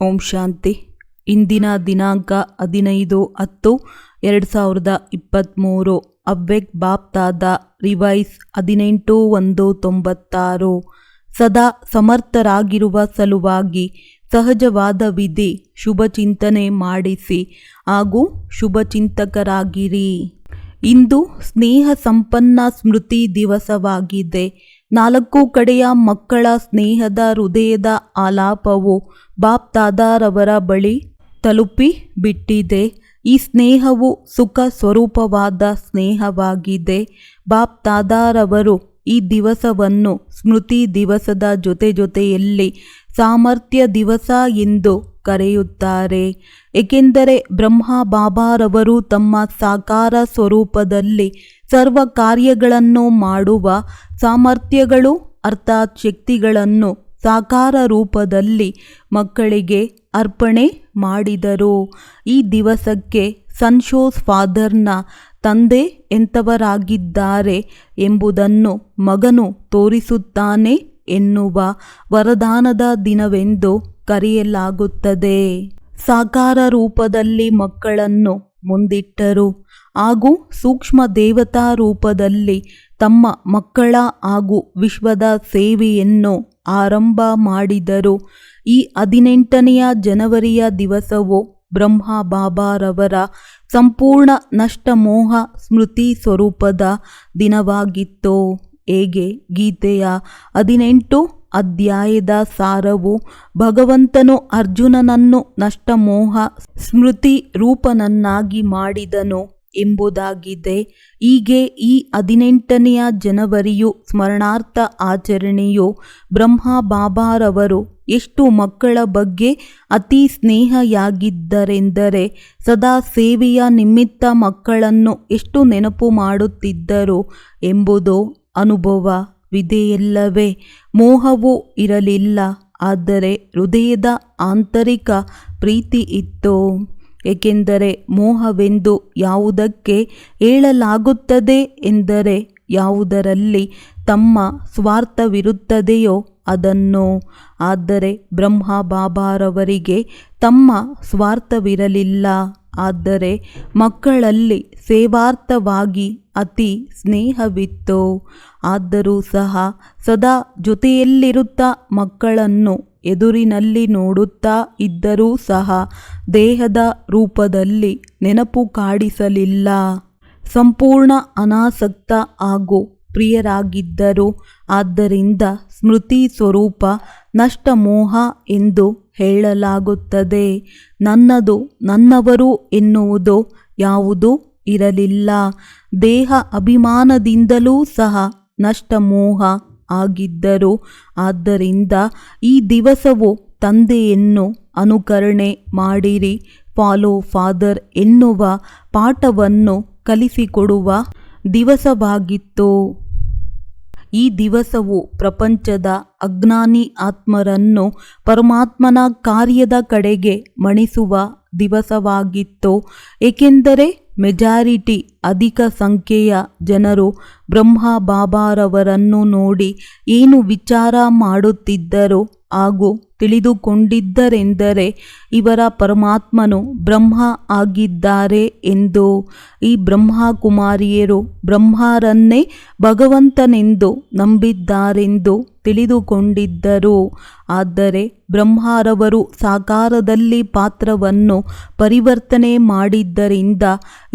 ಓಂ ಶಾಂತಿ. ಇಂದಿನ ದಿನಾಂಕ 15/10/2023. ಅವ್ಯಕ್ತ ಬಾಪ್ತಾದ ರಿವೈಸ್ 18/1/96. ಸದಾ ಸಮರ್ಥರಾಗಿರುವ ಸಲುವಾಗಿ ಸಹಜವಾದ ವಿಧಿ ಶುಭಚಿಂತನೆ ಮಾಡಿಸಿ ಹಾಗೂ ಶುಭಚಿಂತಕರಾಗಿರಿ. ಇಂದು ಸ್ನೇಹ ಸಂಪನ್ನ ಸ್ಮೃತಿ ದಿವಸವಾಗಿದೆ. 4 ಕಡೆಯ ಮಕ್ಕಳ ಸ್ನೇಹದ ಹೃದಯದ ಆಲಾಪವು ಬಾಪ್ತಾದರವರ ಬಳಿ ತಲುಪಿ ಬಿಟ್ಟಿದೆ. ಈ ಸ್ನೇಹವು ಸುಖ ಸ್ವರೂಪವಾದ ಸ್ನೇಹವಾಗಿದೆ. ಬಾಪ್ತಾದರವರು ಈ ದಿವಸವನ್ನು ಸ್ಮೃತಿ ದಿವಸದ ಜೊತೆಯಲ್ಲಿ ಸಾಮರ್ಥ್ಯ ದಿವಸ ಎಂದು ಕರೆಯುತ್ತಾರೆ. ಏಕೆಂದರೆ ಬ್ರಹ್ಮ ಬಾಬಾರವರು ತಮ್ಮ ಸಾಕಾರ ಸ್ವರೂಪದಲ್ಲಿ ಸರ್ವ ಕಾರ್ಯಗಳನ್ನು ಮಾಡುವ ಸಾಮರ್ಥ್ಯಗಳು ಅರ್ಥಾತ್ ಶಕ್ತಿಗಳನ್ನು ಸಾಕಾರ ರೂಪದಲ್ಲಿ ಮಕ್ಕಳಿಗೆ ಅರ್ಪಣೆ ಮಾಡಿದರು. ಈ ದಿವಸಕ್ಕೆ ಸನ್ಶೋಸ್ ಫಾದರ್ನ ತಂದೆ ಎಂಥವರಾಗಿದ್ದಾರೆ ಎಂಬುದನ್ನು ಮಗನು ತೋರಿಸುತ್ತಾನೆ ಎನ್ನುವ ವರದಾನದ ದಿನವೆಂದು ಕರೆಯಲಾಗುತ್ತದೆ. ಸಾಕಾರ ರೂಪದಲ್ಲಿ ಮಕ್ಕಳನ್ನು ಮುಂದಿಟ್ಟರು ಹಾಗೂ ಸೂಕ್ಷ್ಮ ದೇವತಾ ರೂಪದಲ್ಲಿ ತಮ್ಮ ಮಕ್ಕಳ ಹಾಗೂ ವಿಶ್ವದ ಸೇವೆಯನ್ನು ಆರಂಭ ಮಾಡಿದರು. ಈ 18ನೇ ಜನವರಿಯ ದಿವಸವು ಬ್ರಹ್ಮ ಬಾಬಾರವರ ಸಂಪೂರ್ಣ ನಷ್ಟಮೋಹ ಸ್ಮೃತಿ ಸ್ವರೂಪದ ದಿನವಾಗಿತ್ತು. ಹೇಗೆ ಗೀತೆಯ 18 ಅಧ್ಯಾಯದ ಸಾರವು ಭಗವಂತನು ಅರ್ಜುನನನ್ನು ನಷ್ಟಮೋಹ ಸ್ಮೃತಿ ರೂಪನನ್ನಾಗಿ ಮಾಡಿದನು ಎಂಬುದಾಗಿದೆ. ಹೀಗೆ ಈ 18ನೇ ಜನವರಿಯು ಸ್ಮರಣಾರ್ಥ ಆಚರಣೆಯು ಬ್ರಹ್ಮ ಬಾಬಾರವರು ಎಷ್ಟು ಮಕ್ಕಳ ಬಗ್ಗೆ ಅತಿ ಸ್ನೇಹಿಯಾಗಿದ್ದರೆಂದರೆ ಸದಾ ಸೇವೆಯ ನಿಮಿತ್ತ ಮಕ್ಕಳನ್ನು ಎಷ್ಟು ನೆನಪು ಮಾಡುತ್ತಿದ್ದರು ಎಂಬುದು ಅನುಭವವಿದೆಯಲ್ಲವೇ. ಮೋಹವು ಇರಲಿಲ್ಲ, ಆದರೆ ಹೃದಯದ ಆಂತರಿಕ ಪ್ರೀತಿ ಇತ್ತು. ಏಕೆಂದರೆ ಮೋಹವೆಂದು ಯಾವುದಕ್ಕೆ ಹೇಳಲಾಗುತ್ತದೆ ಎಂದರೆ ಯಾವುದರಲ್ಲಿ ತಮ್ಮ ಸ್ವಾರ್ಥವಿರುತ್ತದೆಯೋ ಅದನ್ನು. ಆದರೆ ಬ್ರಹ್ಮ ಬಾಬಾರವರಿಗೆ ತಮ್ಮ ಸ್ವಾರ್ಥವಿರಲಿಲ್ಲ, ಆದರೆ ಮಕ್ಕಳಲ್ಲಿ ಸೇವಾರ್ಥವಾಗಿ ಅತಿ ಸ್ನೇಹವಿತ್ತು. ಆದರೂ ಸಹ ಸದಾ ಜೊತೆಯಲ್ಲಿರುತ್ತಾ ಮಕ್ಕಳನ್ನು ಎದುರಿನಲ್ಲಿ ನೋಡುತ್ತಾ ಇದ್ದರೂ ಸಹ ದೇಹದ ರೂಪದಲ್ಲಿ ನೆನಪು ಕಾಡಿಸಲಿಲ್ಲ. ಸಂಪೂರ್ಣ ಅನಾಸಕ್ತ ಹಾಗೂ ಪ್ರಿಯರಾಗಿದ್ದರು. ಆದ್ದರಿಂದ ಸ್ಮೃತಿ ಸ್ವರೂಪ ನಷ್ಟಮೋಹ ಎಂದು ಹೇಳಲಾಗುತ್ತದೆ. ನನ್ನದು ನನ್ನವರು ಎನ್ನುವುದು ಯಾವುದೂ ಇರಲಿಲ್ಲ. ದೇಹ ಅಭಿಮಾನದಿಂದಲೂ ಸಹ ನಷ್ಟಮೋಹ ಆಗಿದ್ದರು. ಆದ್ದರಿಂದ ಈ ದಿವಸವು ತಂದೆಯನ್ನು ಅನುಕರಣೆ ಮಾಡಿರಿ, ಫಾಲೋ ಫಾದರ್ ಎನ್ನುವ ಪಾಠವನ್ನು ಕಲಿಸಿಕೊಡುವ ದಿವಸವಾಗಿತ್ತು. ಈ ದಿವಸವು ಪ್ರಪಂಚದ ಅಜ್ಞಾನಿ ಆತ್ಮರನ್ನು ಪರಮಾತ್ಮನ ಕಾರ್ಯದ ಕಡೆಗೆ ಮಣಿಸುವ ದಿವಸವಾಗಿತ್ತು. ಏಕೆಂದರೆ ಮೆಜಾರಿಟಿ ಅಧಿಕ ಸಂಖ್ಯೆಯ ಜನರು ಬ್ರಹ್ಮ ಬಾಬಾರವರನ್ನು ನೋಡಿ ಏನು ವಿಚಾರ ಮಾಡುತ್ತಿದ್ದರು ಹಾಗೂ ತಿಳಿದುಕೊಂಡಿದ್ದರೆಂದರೆ ಇವರ ಪರಮಾತ್ಮನು ಬ್ರಹ್ಮ ಆಗಿದ್ದಾರೆ ಎಂದು. ಈ ಬ್ರಹ್ಮ ಕುಮಾರಿಯರು ಬ್ರಹ್ಮರನ್ನೇ ಭಗವಂತನೆಂದು ನಂಬಿದ್ದಾರೆಂದು ತಿಳಿದುಕೊಂಡಿದ್ದರು. ಆದರೆ ಬ್ರಹ್ಮರವರು ಸಾಕಾರದಲ್ಲಿ ಪಾತ್ರವನ್ನು ಪರಿವರ್ತನೆ ಮಾಡಿದ್ದರಿಂದ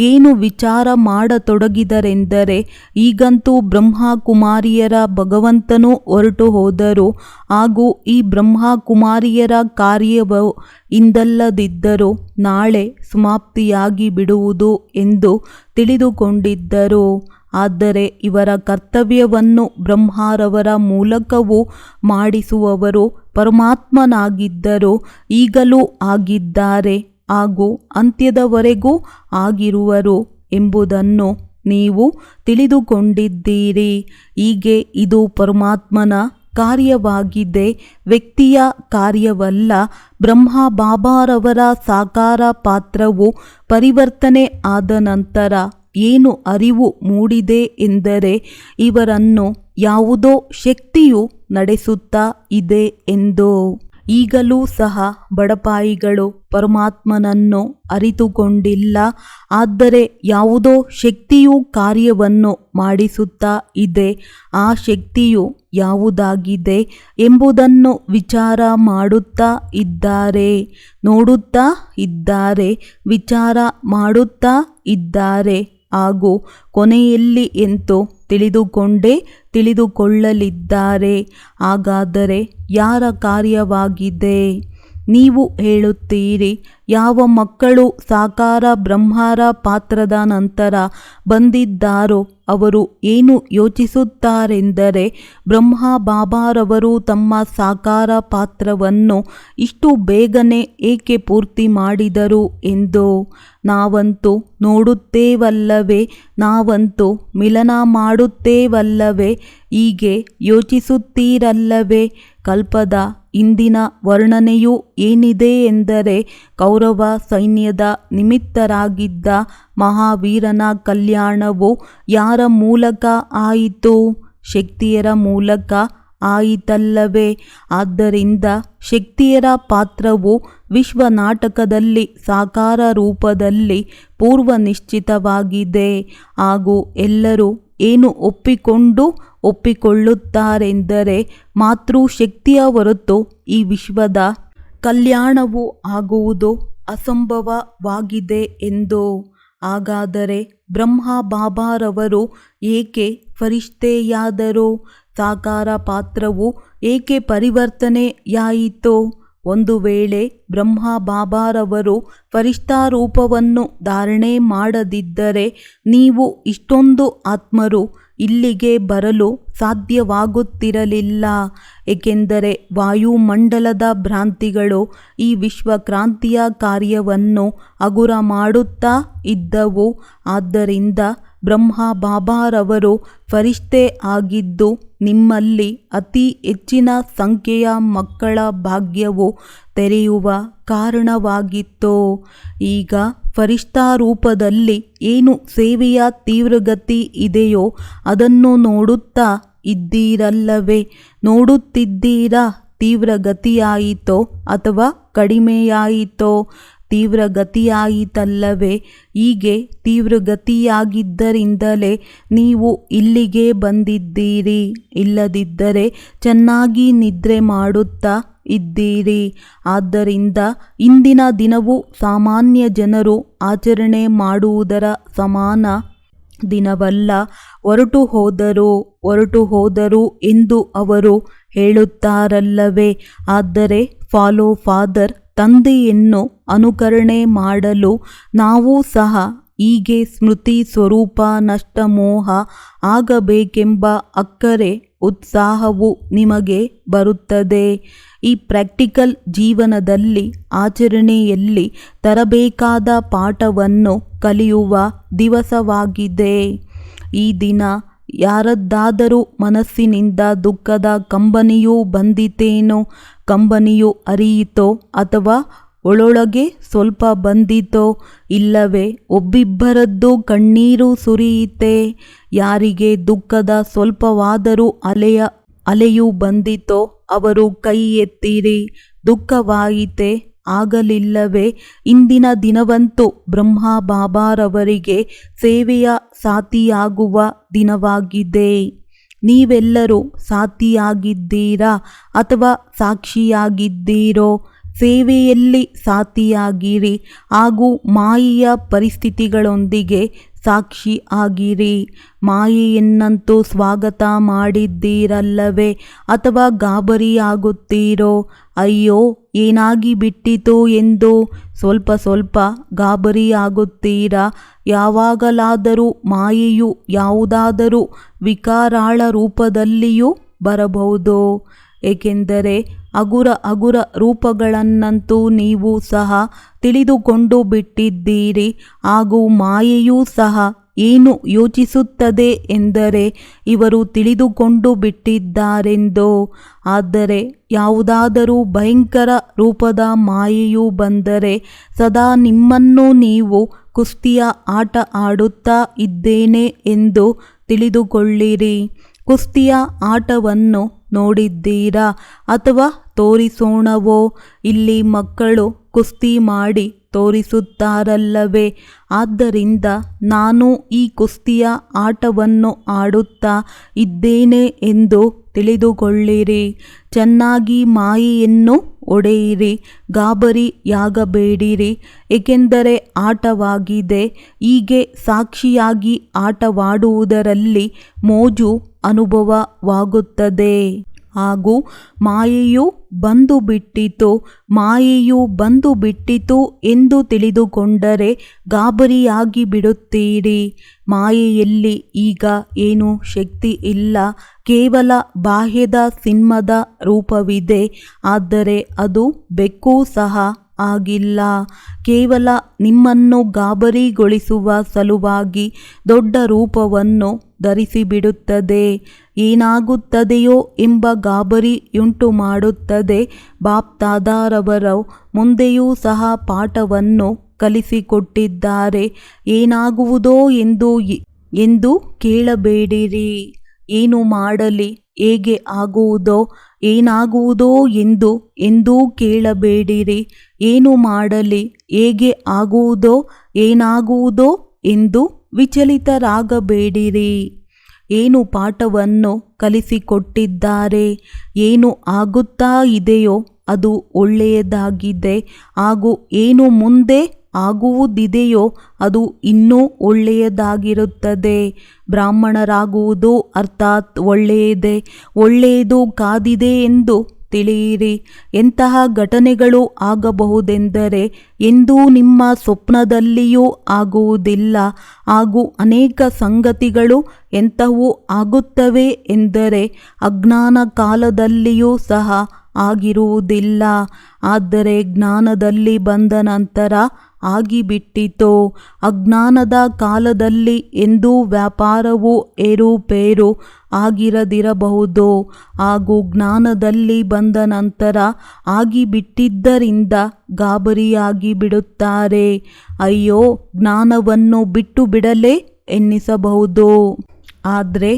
ಏನು ವಿಚಾರ ಮಾಡತೊಡಗಿದರೆಂದರೆ ಈಗಂತೂ ಬ್ರಹ್ಮ ಕುಮಾರಿಯರ ಭಗವಂತನು ಹೊರಟು ಹೋದರು ಹಾಗೂ ಈ ಬ್ರಹ್ಮ ಕುಮಾರಿಯರ ಕಾರ್ಯವು ಇಂದಲ್ಲದಿದ್ದರೂ ನಾಳೆ ಸಮಾಪ್ತಿಯಾಗಿ ಬಿಡುವುದು ಎಂದು ತಿಳಿದುಕೊಂಡಿದ್ದರು. ಆದರೆ ಇವರ ಕರ್ತವ್ಯವನ್ನು ಬ್ರಹ್ಮರವರ ಮೂಲಕವೂ ಮಾಡಿಸುವವರು ಪರಮಾತ್ಮನಾಗಿದ್ದರು, ಈಗಲೂ ಆಗಿದ್ದಾರೆ ಹಾಗೂ ಅಂತ್ಯದವರೆಗೂ ಆಗಿರುವರು ಎಂಬುದನ್ನು ನೀವು ತಿಳಿದುಕೊಂಡಿದ್ದೀರಿ. ಹೀಗೆ ಇದು ಪರಮಾತ್ಮನ ಕಾರ್ಯವಾಗಿದೆ, ವ್ಯಕ್ತಿಯ ಕಾರ್ಯವಲ್ಲ. ಬ್ರಹ್ಮ ಬಾಬಾರವರ ಸಾಕಾರ ಪಾತ್ರವು ಪರಿವರ್ತನೆ ಆದ ನಂತರ ಏನು ಅರಿವು ಮೂಡಿದೆ ಎಂದರೆ ಇವರನ್ನು ಯಾವುದೋ ಶಕ್ತಿಯು ನಡೆಸುತ್ತಾ ಇದೆ ಎಂದು. ಈಗಲೂ ಸಹ ಬಡಪಾಯಿಗಳು ಪರಮಾತ್ಮನನ್ನು ಅರಿತುಕೊಂಡಿಲ್ಲ. ಆದರೆ ಯಾವುದೋ ಶಕ್ತಿಯು ಕಾರ್ಯವನ್ನು ಮಾಡಿಸುತ್ತಾ ಇದೆ. ಆ ಶಕ್ತಿಯು ಯಾವುದಾಗಿದೆ ಎಂಬುದನ್ನು ವಿಚಾರ ಮಾಡುತ್ತಾ ಇದ್ದಾರೆ, ನೋಡುತ್ತಾ ಇದ್ದಾರೆ, ವಿಚಾರ ಮಾಡುತ್ತಾ ಇದ್ದಾರೆ. ಹಾಗೂ ಕೊನೆಯಲ್ಲಿ ಎಂತೋ ತಿಳಿದುಕೊಳ್ಳಲಿದ್ದಾರೆ. ಹಾಗಾದರೆ ಯಾರ ಕಾರ್ಯವಾಗಿದೆ? ನೀವು ಹೇಳುತ್ತೀರಿ, ಯಾವ ಮಕ್ಕಳು ಸಾಕಾರ ಬ್ರಹ್ಮರ ಪಾತ್ರದ ನಂತರ ಬಂದಿದ್ದಾರೋ ಅವರು ಏನು ಯೋಚಿಸುತ್ತಾರೆಂದರೆ, ಬ್ರಹ್ಮ ಬಾಬಾರವರು ತಮ್ಮ ಸಾಕಾರ ಪಾತ್ರವನ್ನು ಇಷ್ಟು ಬೇಗನೆ ಏಕೆ ಪೂರ್ತಿ ಮಾಡಿದರು ಎಂದು. ನಾವಂತೂ ನೋಡುತ್ತೇವಲ್ಲವೇ, ನಾವಂತೂ ಮಿಲನ ಮಾಡುತ್ತೇವಲ್ಲವೇ, ಹೀಗೆ ಯೋಚಿಸುತ್ತೀರಲ್ಲವೇ. ಕಲ್ಪದ ಇಂದಿನ ವರ್ಣನೆಯು ಏನಿದೆ ಎಂದರೆ, ಕೌರವ ಸೈನ್ಯದ ನಿಮಿತ್ತರಾಗಿದ್ದ ಮಹಾವೀರನ ಕಲ್ಯಾಣವು ಯಾರ ಮೂಲಕ ಆಯಿತು? ಶಕ್ತಿಯರ ಮೂಲಕ ಆಯಿತಲ್ಲವೇ? ಆದ್ದರಿಂದ ಶಕ್ತಿಯರ ಪಾತ್ರವು ವಿಶ್ವ ನಾಟಕದಲ್ಲಿ ಸಾಕಾರ ರೂಪದಲ್ಲಿ ಪೂರ್ವ ನಿಶ್ಚಿತವಾಗಿದೆ. ಹಾಗೂ ಎಲ್ಲರೂ ಏನು ಒಪ್ಪಿಕೊಳ್ಳುತ್ತಾರೆಂದರೆ, ಮಾತೃಶಕ್ತಿಯ ಹೊರತು ಈ ವಿಶ್ವದ ಕಲ್ಯಾಣವು ಆಗುವುದು ಅಸಂಭವವಾಗಿದೆ ಎಂದು. ಹಾಗಾದರೆ ಬ್ರಹ್ಮ ಬಾಬಾರವರು ಏಕೆ ಫರಿಷ್ಠೆಯಾದರು? ಸಾಕಾರ ಪಾತ್ರವು ಏಕೆ ಪರಿವರ್ತನೆಯಾಯಿತು? ಒಂದು ವೇಳೆ ಬ್ರಹ್ಮ ಬಾಬಾರವರು ಫರಿಷ್ಠಾ ರೂಪವನ್ನು ಧಾರಣೆ ಮಾಡದಿದ್ದರೆ ನೀವು ಇಷ್ಟೊಂದು ಆತ್ಮರು ಇಲ್ಲಿಗೆ ಬರಲು ಸಾಧ್ಯವಾಗುತ್ತಿರಲಿಲ್ಲ. ಏಕೆಂದರೆ ವಾಯುಮಂಡಲದ ಭ್ರಾಂತಿಗಳು ಈ ವಿಶ್ವಕ್ರಾಂತಿಯ ಕಾರ್ಯವನ್ನು ಹಗುರ ಮಾಡುತ್ತಾ ಇದ್ದವು. ಆದ್ದರಿಂದ ಬ್ರಹ್ಮ ಬಾಬಾರವರು ಫರಿಷ್ಠೆ ಆಗಿದ್ದು ನಿಮ್ಮಲ್ಲಿ ಅತಿ ಹೆಚ್ಚಿನ ಸಂಖ್ಯೆಯ ಮಕ್ಕಳ ಭಾಗ್ಯವು ತೆರೆಯುವ ಕಾರಣವಾಗಿತ್ತು. ಈಗ ಫರಿಷ್ಠಾ ರೂಪದಲ್ಲಿ ಏನು ಸೇವೆಯ ತೀವ್ರಗತಿ ಇದೆಯೋ ಅದನ್ನು ನೋಡುತ್ತಾ ಇದ್ದೀರಲ್ಲವೇ? ನೋಡುತ್ತಿದ್ದೀರಾ? ತೀವ್ರಗತಿಯಾಯಿತೋ ಅಥವಾ ಕಡಿಮೆಯಾಯಿತೋ? ತೀವ್ರಗತಿಯಾಯಿತಲ್ಲವೇ? ಹೀಗೆ ತೀವ್ರಗತಿಯಾಗಿದ್ದರಿಂದಲೇ ನೀವು ಇಲ್ಲಿಗೆ ಬಂದಿದ್ದೀರಿ. ಇಲ್ಲದಿದ್ದರೆ ಚೆನ್ನಾಗಿ ನಿದ್ರೆ ಮಾಡುತ್ತಾ ಇದ್ದೀರಿ. ಆದ್ದರಿಂದ ಇಂದಿನ ದಿನವು ಸಾಮಾನ್ಯ ಜನರು ಆಚರಣೆ ಮಾಡುವುದರ ಸಮಾನ ದಿನವಲ್ಲ. ಹೊರಟು ಹೋದರು ಎಂದು ಅವರು ಹೇಳುತ್ತಾರಲ್ಲವೇ? ಆದರೆ ಫಾಲೋ ಫಾದರ್, ತಂದೆಯನ್ನು ಅನುಕರಣೆ ಮಾಡಲು ನಾವು ಸಹ ಹೀಗೆ ಸ್ಮೃತಿ ಸ್ವರೂಪ ನಷ್ಟಮೋಹ ಆಗಬೇಕೆಂಬ ಅಕ್ಕರೆ ಉತ್ಸಾಹವು ನಿಮಗೆ ಬರುತ್ತದೆ. ಈ ಪ್ರಾಕ್ಟಿಕಲ್ ಜೀವನದಲ್ಲಿ ಆಚರಣೆಯಲ್ಲಿ ತರಬೇಕಾದ ಪಾಠವನ್ನು ಕಲಿಯುವ ದಿವಸವಾಗಿದೆ. ಈ ದಿನ ಯಾರದ್ದಾದರೂ ಮನಸ್ಸಿನಿಂದ ದುಃಖದ ಕಂಬನಿಯು ಬಂದಿತೇನೋ? ಕಂಬನಿಯು ಹರಿಯಿತೋ ಅಥವಾ ಒಳೊಳಗೆ ಸ್ವಲ್ಪ ಬಂದಿತೋ? ಇಲ್ಲವೇ ಒಬ್ಬಿಬ್ಬರದ್ದು ಕಣ್ಣೀರು ಸುರಿಯಿತೆ? ಯಾರಿಗೆ ದುಃಖದ ಸ್ವಲ್ಪವಾದರೂ ಅಲೆಯು ಬಂದಿತೋ ಅವರು ಕೈ ಎತ್ತಿರಿ. ದುಃಖವಾಯಿತೆ? ಆಗಲಿಲ್ಲವೇ? ಇಂದಿನ ದಿನವಂತೂ ಬ್ರಹ್ಮ ಬಾಬಾರವರಿಗೆ ಸೇವೆಯ ಸಾಥಿಯಾಗುವ ದಿನವಾಗಿದೆ. ನೀವೆಲ್ಲರೂ ಸಾಥಿಯಾಗಿದ್ದೀರಾ ಅಥವಾ ಸಾಕ್ಷಿಯಾಗಿದ್ದೀರೋ? ಸೇವೆಯಲ್ಲಿ ಸಾಥಿಯಾಗಿರಿ ಹಾಗೂ ಮಾಯೆಯ ಪರಿಸ್ಥಿತಿಗಳೊಂದಿಗೆ ಸಾಕ್ಷಿ ಆಗಿರಿ. ಮಾಯೆಯನ್ನಂತೂ ಸ್ವಾಗತ ಮಾಡಿದ್ದೀರಲ್ಲವೇ? ಅಥವಾ ಗಾಬರಿಯಾಗುತ್ತೀರೋ? ಅಯ್ಯೋ ಏನಾಗಿ ಬಿಟ್ಟಿತು ಎಂದು ಸ್ವಲ್ಪ ಗಾಬರಿಯಾಗುತ್ತೀರಾ? ಯಾವಾಗಲಾದರೂ ಮಾಯೆಯು ಯಾವುದಾದರೂ ವಿಕಾರಾಳ ರೂಪದಲ್ಲಿಯೂ ಬರಬಹುದು. ಏಕೆಂದರೆ ಹಗುರ ರೂಪಗಳನ್ನಂತೂ ನೀವು ಸಹ ತಿಳಿದುಕೊಂಡು ಬಿಟ್ಟಿದ್ದೀರಿ. ಹಾಗೂ ಮಾಯೆಯೂ ಸಹ ಏನು ಯೋಚಿಸುತ್ತದೆ ಎಂದರೆ ಇವರು ತಿಳಿದುಕೊಂಡು ಬಿಟ್ಟಿದ್ದಾರೆಂದು. ಆದರೆ ಯಾವುದಾದರೂ ಭಯಂಕರ ರೂಪದ ಮಾಯೆಯು ಬಂದರೆ ಸದಾ ನಿಮ್ಮನ್ನು ನೀವು ಕುಸ್ತಿಯ ಆಟ ಆಡುತ್ತಾ ಇದ್ದೇನೆ ಎಂದು ತಿಳಿದುಕೊಳ್ಳಿರಿ. ಕುಸ್ತಿಯ ಆಟವನ್ನು ನೋಡಿದ್ದೀರಾ ಅಥವಾ ತೋರಿಸೋಣವೋ? ಇಲ್ಲಿ ಮಕ್ಕಳು ಕುಸ್ತಿ ಮಾಡಿ ತೋರಿಸುತ್ತಾರಲ್ಲವೇ? ಆದ್ದರಿಂದ ನಾನು ಈ ಕುಸ್ತಿಯ ಆಟವನ್ನು ಆಡುತ್ತಾ ಇದ್ದೇನೆ ಎಂದು ತಿಳಿದುಕೊಳ್ಳಿರಿ. ಚೆನ್ನಾಗಿ ಮಾಯೆಯನ್ನು ಒಡೆಯಿರಿ, ಗಾಬರಿಯಾಗಬೇಡಿರಿ, ಏಕೆಂದರೆ ಆಟವಾಗಿದೆ. ಹೀಗೆ ಸಾಕ್ಷಿಯಾಗಿ ಆಟವಾಡುವುದರಲ್ಲಿ ಮೋಜು ಅನುಭವವಾಗುತ್ತದೆ. ಹಾಗೂ ಮಾಯೆಯು ಬಂದು ಬಿಟ್ಟಿತು ಎಂದು ತಿಳಿದುಕೊಂಡರೆ ಗಾಬರಿಯಾಗಿ ಬಿಡುತ್ತೀರಿ. ಮಾಯೆಯಲ್ಲಿ ಈಗ ಏನೂ ಶಕ್ತಿ ಇಲ್ಲ, ಕೇವಲ ಬಾಹ್ಯದ ಸಿಂಹದ ರೂಪವಿದೆ. ಆದರೆ ಅದು ಬೆಕ್ಕೂ ಸಹ ಆಗಿಲ್ಲ. ಕೇವಲ ನಿಮ್ಮನ್ನು ಗಾಬರಿಗೊಳಿಸುವ ಸಲುವಾಗಿ ದೊಡ್ಡ ರೂಪವನ್ನು ಧರಿಸಿಬಿಡುತ್ತದೆ. ಏನಾಗುತ್ತದೆಯೋ ಎಂಬ ಗಾಬರಿಯುಂಟು ಮಾಡುತ್ತದೆ. ಬಾಪ್ ದಾದಾರವರು ಮುಂದೆಯೂ ಸಹ ಪಾಠವನ್ನು ಕಲಿಸಿಕೊಟ್ಟಿದ್ದಾರೆ. ಏನಾಗುವುದೋ ಎಂದು ಕೇಳಬೇಡಿರಿ. ಏನು ಮಾಡಲಿ, ಹೇಗೆ ಆಗುವುದೋ, ಏನಾಗುವುದೋ ಎಂದೂ ಕೇಳಬೇಡಿರಿ. ಏನು ಮಾಡಲಿ, ಹೇಗೆ ಆಗುವುದೋ, ಏನಾಗುವುದೋ ಎಂದು ವಿಚಲಿತರಾಗಬೇಡಿರಿ. ಏನು ಪಾಠವನ್ನು ಕಲಿಸಿಕೊಟ್ಟಿದ್ದಾರೆ, ಏನು ಆಗುತ್ತಾ ಇದೆಯೋ ಅದು ಒಳ್ಳೆಯದಾಗಿದೆ. ಹಾಗೂ ಏನು ಮುಂದೆ ಆಗುವುದಿದೆಯೋ ಅದು ಇನ್ನೂ ಒಳ್ಳೆಯದಾಗಿರುತ್ತದೆ. ಬ್ರಾಹ್ಮಣರಾಗುವುದು ಅರ್ಥಾತ್ ಒಳ್ಳೆಯದು ಕಾದಿದೆ ಎಂದು ತಿಳಿಯಿರಿ. ಎಂತಹ ಘಟನೆಗಳು ಆಗಬಹುದೆಂದರೆ ಎಂದೂ ನಿಮ್ಮ ಸ್ವಪ್ನದಲ್ಲಿಯೂ ಆಗುವುದಿಲ್ಲ. ಹಾಗೂ ಅನೇಕ ಸಂಗತಿಗಳು ಎಂಥವು ಆಗುತ್ತವೆ ಎಂದರೆ ಅಜ್ಞಾನ ಕಾಲದಲ್ಲಿಯೂ ಸಹ ಆಗಿರುವುದಿಲ್ಲ. ಆದರೆ ಜ್ಞಾನದಲ್ಲಿ ಬಂದ ನಂತರ ಆಗಿಬಿಟ್ಟಿತು. ಅಜ್ಞಾನದ ಕಾಲದಲ್ಲಿ ಎಂದೂ ವ್ಯಾಪಾರವು ಏರುಪೇರು ಆಗಿರದಿರಬಹುದು. ಹಾಗೂ ಜ್ಞಾನದಲ್ಲಿ ಬಂದ ನಂತರ ಆಗಿಬಿಟ್ಟಿದ್ದರಿಂದ ಗಾಬರಿಯಾಗಿ ಬಿಡುತ್ತಾರೆ. ಅಯ್ಯೋ, ಜ್ಞಾನವನ್ನು ಬಿಟ್ಟು ಬಿಡಲೇ ಎನ್ನಿಸಬಹುದು. ಆದರೆ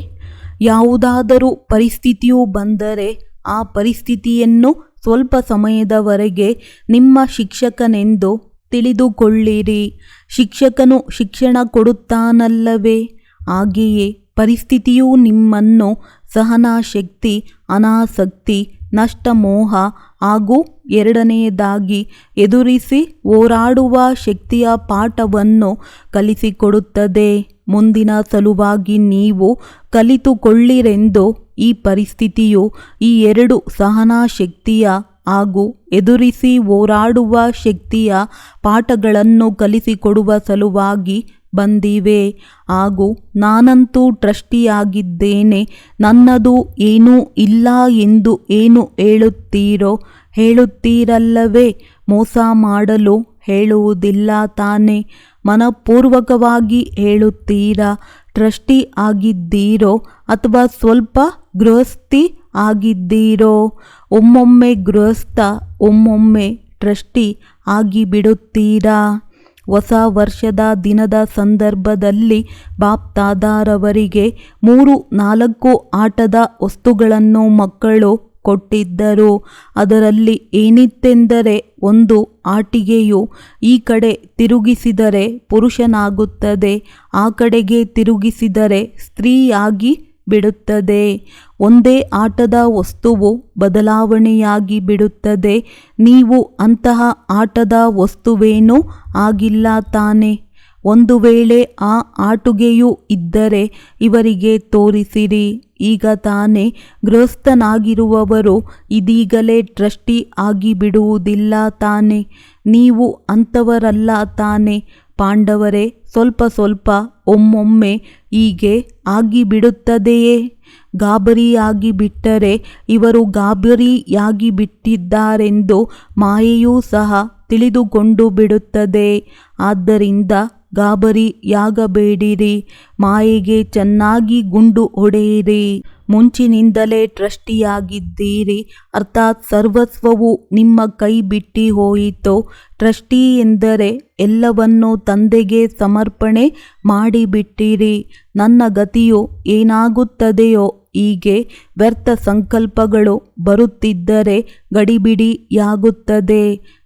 ಯಾವುದಾದರೂ ಪರಿಸ್ಥಿತಿಯು ಬಂದರೆ ಆ ಪರಿಸ್ಥಿತಿಯನ್ನು ಸ್ವಲ್ಪ ಸಮಯದವರೆಗೆ ನಿಮ್ಮ ಶಿಕ್ಷಕನೆಂದು ತಿಳಿದುಕೊಳ್ಳಿರಿ. ಶಿಕ್ಷಕನು ಶಿಕ್ಷಣ ಕೊಡುತ್ತಾನಲ್ಲವೇ? ಹಾಗೆಯೇ ಪರಿಸ್ಥಿತಿಯು ನಿಮ್ಮನ್ನು ಸಹನಾಶಕ್ತಿ, ಅನಾಸಕ್ತಿ, ನಷ್ಟಮೋಹ ಹಾಗೂ ಎರಡನೆಯದಾಗಿ ಎದುರಿಸಿ ಹೋರಾಡುವ ಶಕ್ತಿಯ ಪಾಠವನ್ನು ಕಲಿಸಿಕೊಡುತ್ತದೆ. ಮುಂದಿನ ಸಲುವಾಗಿ ನೀವು ಕಲಿತುಕೊಳ್ಳಿರೆಂದು ಈ ಪರಿಸ್ಥಿತಿಯು ಈ ಎರಡು ಸಹನಾಶಕ್ತಿಯ ಹಾಗೂ ಎದುರಿಸಿ ಹೋರಾಡುವ ಶಕ್ತಿಯ ಪಾಠಗಳನ್ನು ಕಲಿಸಿಕೊಡುವ ಸಲುವಾಗಿ ಬಂದಿವೆ. ಹಾಗೂ ನಾನಂತೂ ಟ್ರಸ್ಟಿಯಾಗಿದ್ದೇನೆ, ನನ್ನದು ಏನೂ ಇಲ್ಲ ಎಂದು ಏನು ಹೇಳುತ್ತೀರಲ್ಲವೇ? ಮೋಸ ಮಾಡಲು ಹೇಳುವುದಿಲ್ಲ ತಾನೆ? ಮನಪೂರ್ವಕವಾಗಿ ಹೇಳುತ್ತೀರಾ? ಟ್ರಸ್ಟಿ ಆಗಿದ್ದೀರೋ ಅಥವಾ ಸ್ವಲ್ಪ ಗೃಹಸ್ಥಿ ಆಗಿದ್ದೀರೋ? ಒಮ್ಮೊಮ್ಮೆ ಗೃಹಸ್ಥ, ಒಮ್ಮೊಮ್ಮೆ ಟ್ರಸ್ಟಿ ಆಗಿಬಿಡುತ್ತೀರಾ? ಹೊಸ ವರ್ಷದ ದಿನದ ಸಂದರ್ಭದಲ್ಲಿ ಬಾಪ್ ದಾದಾರವರಿಗೆ 3-4 ಆಟದ ವಸ್ತುಗಳನ್ನು ಮಕ್ಕಳು ಕೊಟ್ಟಿದ್ದರು. ಅದರಲ್ಲಿ ಏನಿತ್ತೆಂದರೆ, ಒಂದು ಆಟಿಕೆಯು ಈ ಕಡೆ ತಿರುಗಿಸಿದರೆ ಪುರುಷನಾಗುತ್ತದೆ, ಆ ಕಡೆಗೆ ತಿರುಗಿಸಿದರೆ ಸ್ತ್ರೀಯಾಗಿ ಬಿಡುತ್ತದೆ. ಒಂದೇ ಆಟದ ವಸ್ತುವು ಬದಲಾವಣೆಯಾಗಿ ಬಿಡುತ್ತದೆ. ನೀವು ಅಂತಹ ಆಟದ ವಸ್ತುವೇನೂ ಆಗಿಲ್ಲ ತಾನೆ? ಒಂದು ವೇಳೆ ಆ ಆಟಿಕೆಯು ಇದ್ದರೆ ಇವರಿಗೆ ತೋರಿಸಿರಿ. ಈಗ ತಾನೇ ಗೃಹಸ್ಥನಾಗಿರುವವರು ಇದೀಗಲೇ ಟ್ರಸ್ಟಿ ಆಗಿಬಿಡುವುದಿಲ್ಲ ತಾನೆ? ನೀವು ಅಂಥವರಲ್ಲ ತಾನೆ? ಪಾಂಡವರೇ, ಸ್ವಲ್ಪ ಸ್ವಲ್ಪ ಒಮ್ಮೊಮ್ಮೆ ಹೀಗೆ ಆಗಿಬಿಡುತ್ತದೆಯೇ? ಗಾಬರಿಯಾಗಿಬಿಟ್ಟರೆ ಇವರು ಗಾಬರಿಯಾಗಿಬಿಟ್ಟಿದ್ದಾರೆಂದು ಮಾಯೆಯೂ ಸಹ ತಿಳಿದುಕೊಂಡು ಬಿಡುತ್ತದೆ. ಆದ್ದರಿಂದ ಗಾಬರಿಯಾಗಬೇಡಿರಿ, ಮಾಯೆಗೆ ಚೆನ್ನಾಗಿ ಗುಂಡು ಹೊಡೆಯಿರಿ. ಮುಂಚಿನಿಂದಲೇ ಟ್ರಸ್ಟಿಯಾಗಿದ್ದೀರಿ, ಅರ್ಥಾತ್ ಸರ್ವಸ್ವವು ನಿಮ್ಮ ಕೈ ಬಿಟ್ಟು ಹೋಯಿತು. ಟ್ರಸ್ಟಿ ಎಂದರೆ ಎಲ್ಲವನ್ನೂ ತಂದೆಗೆ ಸಮರ್ಪಣೆ ಮಾಡಿಬಿಟ್ಟಿರಿ. ನನ್ನ ಗತಿಯು ಏನಾಗುತ್ತದೆಯೋ ಹೀಗೆ ವ್ಯರ್ಥ ಸಂಕಲ್ಪಗಳು ಬರುತ್ತಿದ್ದರೆ ಗಡಿಬಿಡಿಯಾಗುತ್ತದೆ.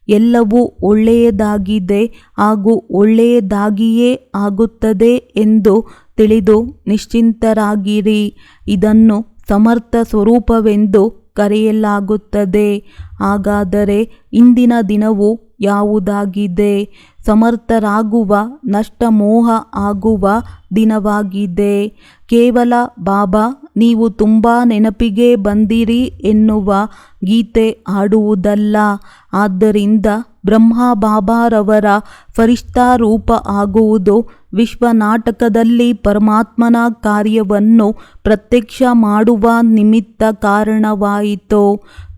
ಎಲ್ಲವೂ ಒಳ್ಳೆಯದಾಗಿದೆ ಹಾಗೂ ಒಳ್ಳೆಯದಾಗಿಯೇ ಆಗುತ್ತದೆ ಎಂದು ತಿಳಿದು ನಿಶ್ಚಿಂತರಾಗಿರಿ. ಇದನ್ನು ಸಮರ್ಥ ಸ್ವರೂಪವೆಂದು ಕರೆಯಲಾಗುತ್ತದೆ. ಹಾಗಾದರೆ ಇಂದಿನ ದಿನವು ಯಾವುದಾಗಿದೆ? ಸಮರ್ಥರಾಗುವ ನಷ್ಟಮೋಹ ಆಗುವ ದಿನವಾಗಿದೆ. ಕೇವಲ ಬಾಬಾ ನೀವು ತುಂಬ ನೆನಪಿಗೆ ಬಂದಿರಿ ಎನ್ನುವ ಗೀತೆ ಹಾಡುವುದಲ್ಲ. ಆದ್ದರಿಂದ ಬ್ರಹ್ಮ ಬಾಬಾರವರ ಫರಿಷ್ಠಾ ರೂಪ ಆಗುವುದು ವಿಶ್ವನಾಟಕದಲ್ಲಿ ಪರಮಾತ್ಮನ ಕಾರ್ಯವನ್ನು ಪ್ರತ್ಯಕ್ಷ ಮಾಡುವ ನಿಮಿತ್ತ ಕಾರಣವಾಯಿತು.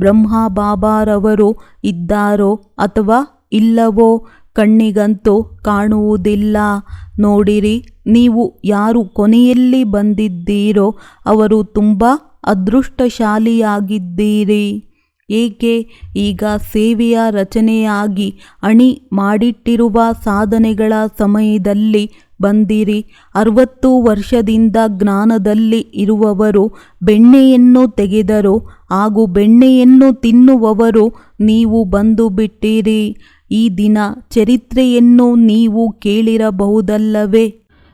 ಬ್ರಹ್ಮ ಬಾಬಾರವರು ಇದ್ದಾರೋ ಅಥವಾ ಇಲ್ಲವೋ ಕಣ್ಣಿಗಂತೂ ಕಾಣುವುದಿಲ್ಲ. ನೋಡಿರಿ, ನೀವು ಯಾರು ಕೊನೆಯಲ್ಲಿ ಬಂದಿದ್ದೀರೋ ಅವರು ತುಂಬ ಅದೃಷ್ಟಶಾಲಿಯಾಗಿದ್ದೀರಿ. ಏಕೆ? ಈಗ ಸೇವೆಯ ರಚನೆಯಾಗಿ ಅಣಿ ಮಾಡಿಟ್ಟಿರುವ ಸಾಧನೆಗಳ ಸಮಯದಲ್ಲಿ ಬಂದಿರಿ. 60 ವರ್ಷದಿಂದ ಜ್ಞಾನದಲ್ಲಿ ಇರುವವರು ಬೆಣ್ಣೆಯನ್ನು ತೆಗೆದರು ಹಾಗೂ ಬೆಣ್ಣೆಯನ್ನು ತಿನ್ನುವವರು ನೀವು ಬಂದು ಬಿಟ್ಟಿರಿ. ಈ ದಿನ ಚರಿತ್ರೆಯನ್ನು ನೀವು ಕೇಳಿರಬಹುದಲ್ಲವೇ?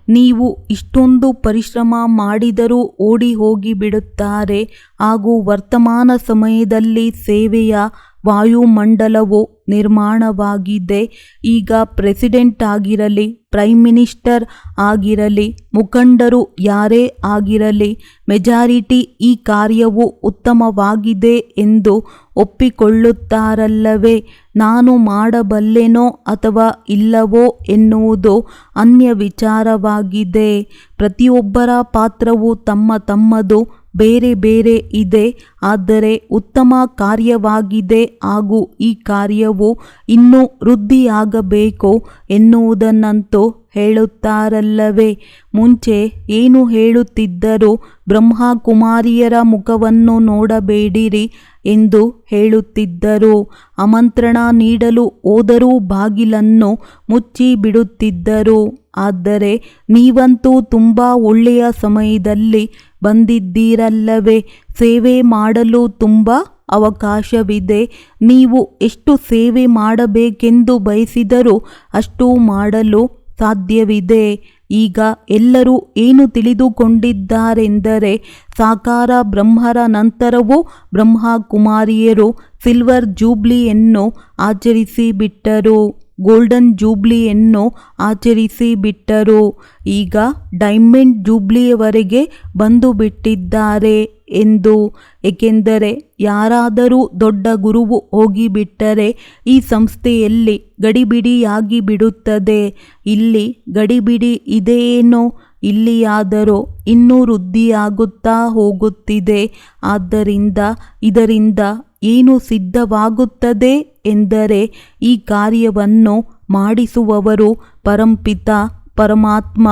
ನೀವು ಇಷ್ಟೊಂದು ಪರಿಶ್ರಮ ಮಾಡಿದರೂ ಓಡಿ ಹೋಗಿಬಿಡುತ್ತಾರೆ ಹಾಗೂ ವರ್ತಮಾನ ಸಮಯದಲ್ಲಿ ಸೇವೆಯ ವಾಯುಮಂಡಲವು ನಿರ್ಮಾಣವಾಗಿದೆ. ಈಗ ಪ್ರೆಸಿಡೆಂಟ್ ಆಗಿರಲಿ, ಪ್ರೈಮ್ ಮಿನಿಸ್ಟರ್ ಆಗಿರಲಿ, ಮುಖಂಡರು ಯಾರೇ ಆಗಿರಲಿ, ಮೆಜಾರಿಟಿ ಈ ಕಾರ್ಯವು ಉತ್ತಮವಾಗಿದೆ ಎಂದು ಒಪ್ಪಿಕೊಳ್ಳುತ್ತಾರಲ್ಲವೇ? ನಾನು ಮಾಡಬಲ್ಲೆನೋ ಅಥವಾ ಇಲ್ಲವೋ ಎನ್ನುವುದು ಅನ್ಯ ವಿಚಾರವಾಗಿದೆ. ಪ್ರತಿಯೊಬ್ಬರ ಪಾತ್ರವು ತಮ್ಮ ತಮ್ಮದು ಬೇರೆ ಬೇರೆ ಇದೆ. ಆದರೆ ಉತ್ತಮ ಕಾರ್ಯವಾಗಿದೆ ಹಾಗೂ ಈ ಕಾರ್ಯವು ಇನ್ನೂ ವೃದ್ಧಿಯಾಗಬೇಕು ಎನ್ನುವುದನ್ನಂತೂ ಹೇಳುತ್ತಾರಲ್ಲವೇ? ಮುಂಚೆ ಏನು ಹೇಳುತ್ತಿದ್ದರು? ಬ್ರಹ್ಮಕುಮಾರಿಯರ ಮುಖವನ್ನು ನೋಡಬೇಡಿರಿ ಎಂದು ಹೇಳುತ್ತಿದ್ದರು. ಆಮಂತ್ರಣ ನೀಡಲು ಹೋದರೂ ಬಾಗಿಲನ್ನು ಮುಚ್ಚಿ ಬಿಡುತ್ತಿದ್ದರು. ಆದರೆ ನೀವಂತೂ ತುಂಬ ಒಳ್ಳೆಯ ಸಮಯದಲ್ಲಿ ಬಂದಿದ್ದೀರಲ್ಲವೇ? ಸೇವೆ ಮಾಡಲು ತುಂಬ ಅವಕಾಶವಿದೆ. ನೀವು ಎಷ್ಟು ಸೇವೆ ಮಾಡಬೇಕೆಂದು ಬಯಸಿದರೂ ಅಷ್ಟು ಮಾಡಲು ಸಾಧ್ಯವಿದೆ. ಈಗ ಎಲ್ಲರೂ ಏನು ತಿಳಿದುಕೊಂಡಿದ್ದಾರೆಂದರೆ ಸಾಕಾರ ಬ್ರಹ್ಮರ ನಂತರವೂ ಬ್ರಹ್ಮಕುಮಾರಿಯರು ಸಿಲ್ವರ್ ಜೂಬ್ಲಿಯನ್ನು ಆಚರಿಸಿಬಿಟ್ಟರು, ಗೋಲ್ಡನ್ ಜೂಬ್ಲಿಯನ್ನು ಆಚರಿಸಿಬಿಟ್ಟರು. ಈಗ ಡೈಮಂಡ್ ಜೂಬ್ಲಿಯವರೆಗೆ ಬಂದು ಬಿಟ್ಟಿದ್ದಾರೆ ಎಂದು. ಏಕೆಂದರೆ ಯಾರಾದರೂ ದೊಡ್ಡ ಗುರುವು ಹೋಗಿಬಿಟ್ಟರೆ ಈ ಸಂಸ್ಥೆಯಲ್ಲಿ ಗಡಿಬಿಡಿಯಾಗಿ ಬಿಡುತ್ತದೆ. ಇಲ್ಲಿ ಗಡಿಬಿಡಿ ಇದೆಯೇನೋ? ಇಲ್ಲಿಯಾದರೂ ಇನ್ನೂ ವೃದ್ಧಿಯಾಗುತ್ತಾ ಹೋಗುತ್ತಿದೆ. ಆದ್ದರಿಂದ ಇದರಿಂದ ಏನು ಸಿದ್ಧವಾಗುತ್ತದೆ ಎಂದರೆ ಈ ಕಾರ್ಯವನ್ನು ಮಾಡಿಸುವವರು ಪರಂಪಿತ ಪರಮಾತ್ಮ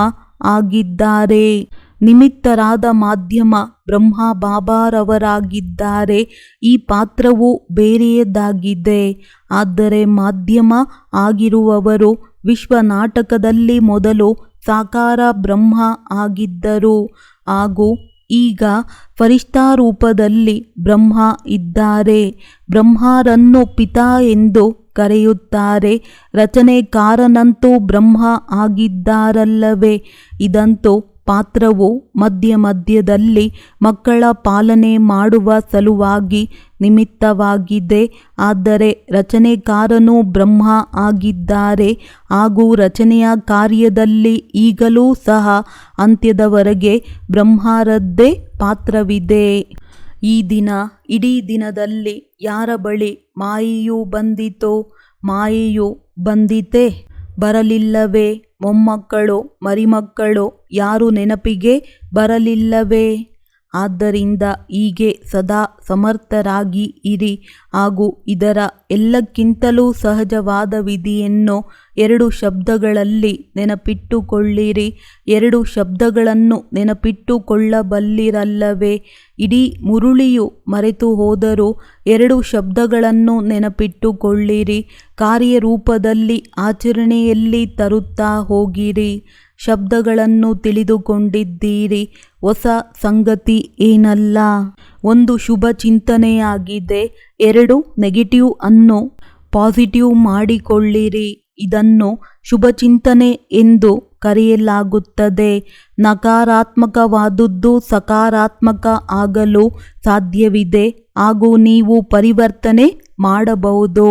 ಆಗಿದ್ದಾರೆ. ನಿಮಿತ್ತರಾದ ಮಾಧ್ಯಮ ಬ್ರಹ್ಮ ಬಾಬಾರವರಾಗಿದ್ದಾರೆ. ಈ ಪಾತ್ರವು ಬೇರೆಯದಾಗಿದೆ. ಆದರೆ ಮಾಧ್ಯಮ ಆಗಿರುವವರು ವಿಶ್ವನಾಟಕದಲ್ಲಿ ಮೊದಲು ಸಾಕಾರ ಬ್ರಹ್ಮ ಆಗಿದ್ದರು ಹಾಗೂ ಈಗ ಫರಿಷ್ಠಾ ರೂಪದಲ್ಲಿ ಬ್ರಹ್ಮ ಇದ್ದಾರೆ. ಬ್ರಹ್ಮರನ್ನು ಪಿತಾ ಎಂದು ಕರೆಯುತ್ತಾರೆ. ರಚನೆಕಾರನಂತೂ ಬ್ರಹ್ಮ ಆಗಿದ್ದಾರಲ್ಲವೇ? ಇದಂತೂ ಪಾತ್ರವು ಮಧ್ಯ ಮಧ್ಯದಲ್ಲಿ ಮಕ್ಕಳ ಪಾಲನೆ ಮಾಡುವ ಸಲುವಾಗಿ ನಿಮಿತ್ತವಾಗಿದೆ. ಆದರೆ ರಚನೆಕಾರನು ಬ್ರಹ್ಮ ಆಗಿದ್ದಾರೆ ಹಾಗೂ ರಚನೆಯ ಕಾರ್ಯದಲ್ಲಿ ಈಗಲೂ ಸಹ ಅಂತ್ಯದವರೆಗೆ ಬ್ರಹ್ಮರದ್ದೇ ಪಾತ್ರವಿದೆ. ಈ ದಿನ ಇಡೀ ದಿನದಲ್ಲಿ ಯಾರ ಬಳಿ ಮಾಯೆಯು ಬಂದಿತೋ? ಮಾಯೆಯು ಬಂದಿತೇ? ಬರಲಿಲ್ಲವೇ? ಮೊಮ್ಮಕ್ಕಳು ಮರಿಮಕ್ಕಳು ಯಾರು ನೆನಪಿಗೆ ಬರಲಿಲ್ಲವೇ? ಆದ್ದರಿಂದ ಹೀಗೆ ಸದಾ ಸಮರ್ಥರಾಗಿ ಇರಿ ಹಾಗೂ ಇದರ ಎಲ್ಲಕ್ಕಿಂತಲೂ ಸಹಜವಾದ ವಿಧಿಯನ್ನು 2 ಶಬ್ದಗಳಲ್ಲಿ ನೆನಪಿಟ್ಟುಕೊಳ್ಳಿರಿ. 2 ಶಬ್ದಗಳನ್ನು ನೆನಪಿಟ್ಟುಕೊಳ್ಳಬಲ್ಲಿರಲ್ಲವೇ? ಇಡೀ ಮುರುಳಿಯು ಮರೆತು ಹೋದರೂ 2 ಶಬ್ದಗಳನ್ನು ನೆನಪಿಟ್ಟುಕೊಳ್ಳಿರಿ. ಕಾರ್ಯರೂಪದಲ್ಲಿ ಆಚರಣೆಯಲ್ಲಿ ತರುತ್ತಾ ಹೋಗಿರಿ. ಶಬ್ದಗಳನ್ನು ತಿಳಿದುಕೊಂಡಿದ್ದೀರಿ. ಹೊಸ ಸಂಗತಿ ಏನಲ್ಲ. ಒಂದು ಶುಭ ಚಿಂತನೆಯಾಗಿದೆ. 2 ನೆಗೆಟಿವ್ ಅನ್ನು ಪಾಸಿಟಿವ್ ಮಾಡಿಕೊಳ್ಳಿರಿ. ಇದನ್ನು ಶುಭ ಚಿಂತನೆ ಎಂದು ಕರೆಯಲಾಗುತ್ತದೆ. ನಕಾರಾತ್ಮಕವಾದುದು ಸಕಾರಾತ್ಮಕ ಆಗಲು ಸಾಧ್ಯವಿದೆ ಹಾಗೂ ನೀವು ಪರಿವರ್ತನೆ ಮಾಡಬಹುದು.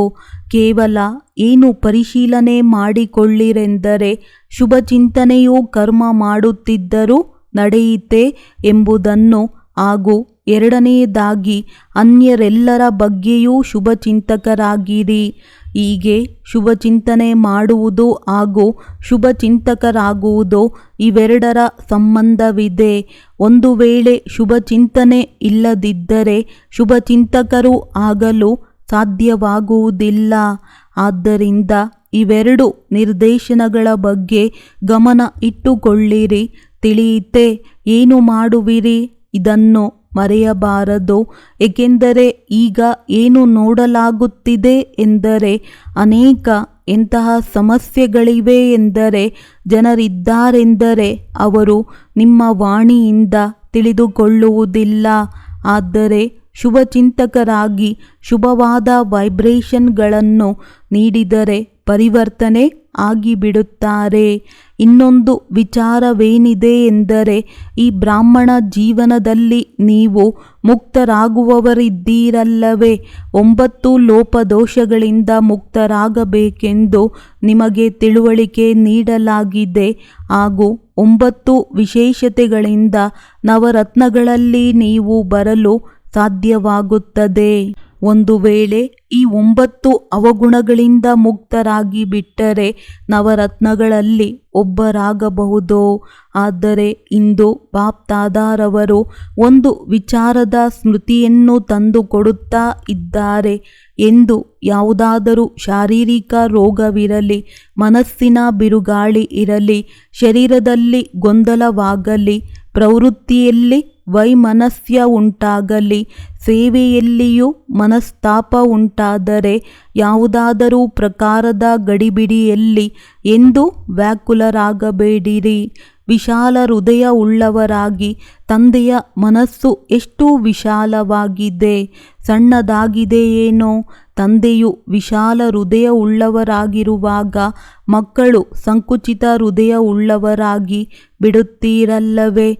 ಕೇವಲ ಏನು ಪರಿಶೀಲನೆ ಮಾಡಿಕೊಳ್ಳಿರೆಂದರೆ ಶುಭ ಚಿಂತನೆಯು ಕರ್ಮ ಮಾಡುತ್ತಿದ್ದರೂ ನಡೆಯಿತೆ ಎಂಬುದನ್ನು, ಹಾಗೂ 2ನೇದಾಗಿ ಅನ್ಯರೆಲ್ಲರ ಬಗ್ಗೆಯೂ ಶುಭ ಚಿಂತಕರಾಗಿರಿ. ಹೀಗೆ ಶುಭ ಚಿಂತನೆ ಮಾಡುವುದು ಹಾಗೂ ಶುಭ ಚಿಂತಕರಾಗುವುದು ಇವೆರಡರ ಸಂಬಂಧವಿದೆ. ಒಂದು ವೇಳೆ ಶುಭ ಚಿಂತನೆ ಇಲ್ಲದಿದ್ದರೆ ಶುಭ ಚಿಂತಕರು ಆಗಲು ಸಾಧ್ಯವಾಗುವುದಿಲ್ಲ. ಆದ್ದರಿಂದ ಇವೆರಡು ನಿರ್ದೇಶನಗಳ ಬಗ್ಗೆ ಗಮನ ಇಟ್ಟುಕೊಳ್ಳಿರಿ. ತಿಳಿಯಿತೆ? ಏನು ಮಾಡುವಿರಿ? ಇದನ್ನು ಮರೆಯಬಾರದು. ಏಕೆಂದರೆ ಈಗ ಏನು ನೋಡಲಾಗುತ್ತಿದೆ ಎಂದರೆ ಅನೇಕ ಎಂತಹ ಸಮಸ್ಯೆಗಳಿವೆ ಎಂದರೆ ಜನರಿದ್ದಾರೆಂದರೆ ಅವರು ನಿಮ್ಮ ವಾಣಿಯಿಂದ ತಿಳಿದುಕೊಳ್ಳುವುದಿಲ್ಲ. ಆದರೆ ಶುಭಚಿಂತಕರಾಗಿ ಶುಭವಾದ ವೈಬ್ರೇಷನ್ಗಳನ್ನು ನೀಡಿದರೆ ಪರಿವರ್ತನೆ ಆಗಿಬಿಡುತ್ತಾರೆ. ಇನ್ನೊಂದು ವಿಚಾರವೇನಿದೆ ಎಂದರೆ ಈ ಬ್ರಾಹ್ಮಣ ಜೀವನದಲ್ಲಿ ನೀವು ಮುಕ್ತರಾಗುವವರಿದ್ದೀರಲ್ಲವೇ. 9 ಲೋಪದೋಷಗಳಿಂದ ಮುಕ್ತರಾಗಬೇಕೆಂದು ನಿಮಗೆ ತಿಳುವಳಿಕೆ ನೀಡಲಾಗಿದೆ ಹಾಗೂ 9 ವಿಶೇಷತೆಗಳಿಂದ ನವರತ್ನಗಳಲ್ಲಿ ನೀವು ಬರಲು ಸಾಧ್ಯವಾಗುತ್ತದೆ. ಒಂದು ವೇಳೆ ಈ 9 ಅವಗುಣಗಳಿಂದ ಮುಕ್ತರಾಗಿ ಬಿಟ್ಟರೆ ನವರತ್ನಗಳಲ್ಲಿ ಒಬ್ಬರಾಗಬಹುದು. ಆದರೆ ಇಂದು ಬಾಪ್ದಾದಾರವರು ಒಂದು ವಿಚಾರದ ಸ್ಮೃತಿಯನ್ನು ತಂದುಕೊಡುತ್ತಾ ಇದ್ದಾರೆ. ಎಂದು ಯಾವುದಾದರೂ ಶಾರೀರಿಕ ರೋಗವಿರಲಿ, ಮನಸ್ಸಿನ ಬಿರುಗಾಳಿ ಇರಲಿ, ಶರೀರದಲ್ಲಿ ಗೊಂದಲವಾಗಲಿ, ಪ್ರವೃತ್ತಿಯಲ್ಲಿ ವೈಮನಸ್ಯ ಉಂಟಾಗಲಿ, ಸೇವೆಯಲ್ಲಿಯೂ ಮನಸ್ತಾಪ ಉಂಟಾದರೆ ಯಾವುದಾದರೂ ಪ್ರಕಾರದ ಗಡಿಬಿಡಿಯಲ್ಲಿ ಎಂದು ವ್ಯಾಕುಲರಾಗಬೇಡಿರಿ. ವಿಶಾಲ ಹೃದಯ ಉಳ್ಳವರಾಗಿ, ತಂದೆಯ ಮನಸ್ಸು ಎಷ್ಟು ವಿಶಾಲವಾಗಿದೆ, ಸಣ್ಣದಾಗಿದೆಯೇನೋ. ತಂದೆಯು ವಿಶಾಲ ಹೃದಯ ಉಳ್ಳವರಾಗಿರುವಾಗ ಮಕ್ಕಳು ಸಂಕುಚಿತ ಹೃದಯ ಉಳ್ಳವರಾಗಿ ಬಿಡುತ್ತೀರಲ್ಲವೇ.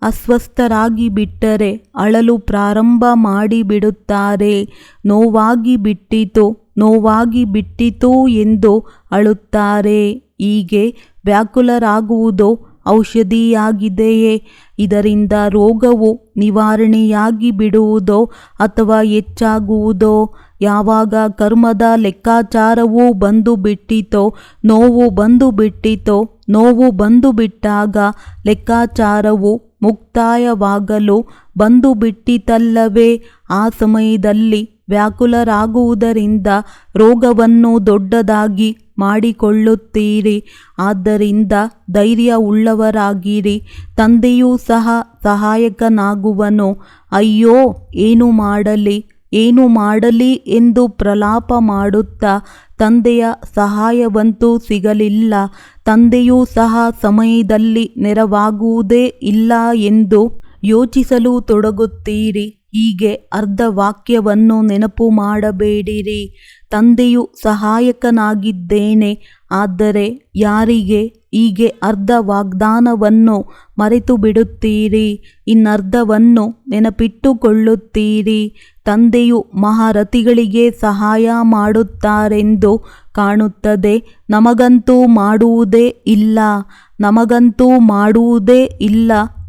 ಅಸ್ವಸ್ಥರಾಗಿ ಬಿಟ್ಟರೆ ಅಳಲು ಪ್ರಾರಂಭ ಮಾಡಿಬಿಡುತ್ತಾರೆ. ನೋವಾಗಿ ಬಿಟ್ಟಿತು ಎಂದು ಅಳುತ್ತಾರೆ. ಹೀಗೆ ವ್ಯಾಕುಲರಾಗುವುದು ಔಷಧಿಯಾಗಿದೆಯೇ? ಇದರಿಂದ ರೋಗವು ನಿವಾರಣೆಯಾಗಿ ಬಿಡುವುದೋ ಅಥವಾ ಹೆಚ್ಚಾಗುವುದೋ? ಯಾವಾಗ ಕರ್ಮದ ಲೆಕ್ಕಾಚಾರವು ಬಂದು ಬಿಟ್ಟಿತೋ, ನೋವು ಬಂದು ಬಿಟ್ಟಾಗ ಲೆಕ್ಕಾಚಾರವು ಮುಕ್ತಾಯವಾಗಲು ಬಂದು ಬಿಟ್ಟಿತಲ್ಲವೇ. ಆ ಸಮಯದಲ್ಲಿ ವ್ಯಾಕುಲರಾಗುವುದರಿಂದ ರೋಗವನ್ನು ದೊಡ್ಡದಾಗಿ ಮಾಡಿಕೊಳ್ಳುತ್ತೀರಿ. ಆದ್ದರಿಂದ ಧೈರ್ಯ ಉಳ್ಳವರಾಗಿರಿ. ತಂದೆಯೂ ಸಹ ಸಹಾಯಕನಾಗುವನು. ಅಯ್ಯೋ, ಏನು ಮಾಡಲಿ ಎಂದು ಪ್ರಲಾಪ ಮಾಡುತ್ತಾ ತಂದೆಯ ಸಹಾಯವಂತೂ ಸಿಗಲಿಲ್ಲ, ತಂದೆಯೂ ಸಹ ಸಮಯದಲ್ಲಿ ನೆರವಾಗುವುದೇ ಇಲ್ಲ ಎಂದು ಯೋಚಿಸಲು ತೊಡಗುತ್ತೀರಿ. ಹೀಗೆ ಅರ್ಧ ವಾಕ್ಯವನ್ನು ನೆನಪು ಮಾಡಬೇಡಿರಿ. ತಂದೆಯು ಸಹಾಯಕನಾಗಿದ್ದೇನೆ. ಆದರೆ ಯಾರಿಗೆ? ಹೀಗೆ ಅರ್ಧ ವಾಗ್ದಾನವನ್ನು ಮರೆತು ಬಿಡುತ್ತೀರಿ. ಇನ್ನರ್ಧವನ್ನು ನೆನಪಿಟ್ಟುಕೊಳ್ಳುತ್ತೀರಿ. ತಂದೆಯು ಮಹಾರಥಿಗಳಿಗೆ ಸಹಾಯ ಮಾಡುತ್ತಾರೆಂದು ಕಾಣುತ್ತದೆ. ನಮಗಂತೂ ಮಾಡುವುದೇ ಇಲ್ಲ,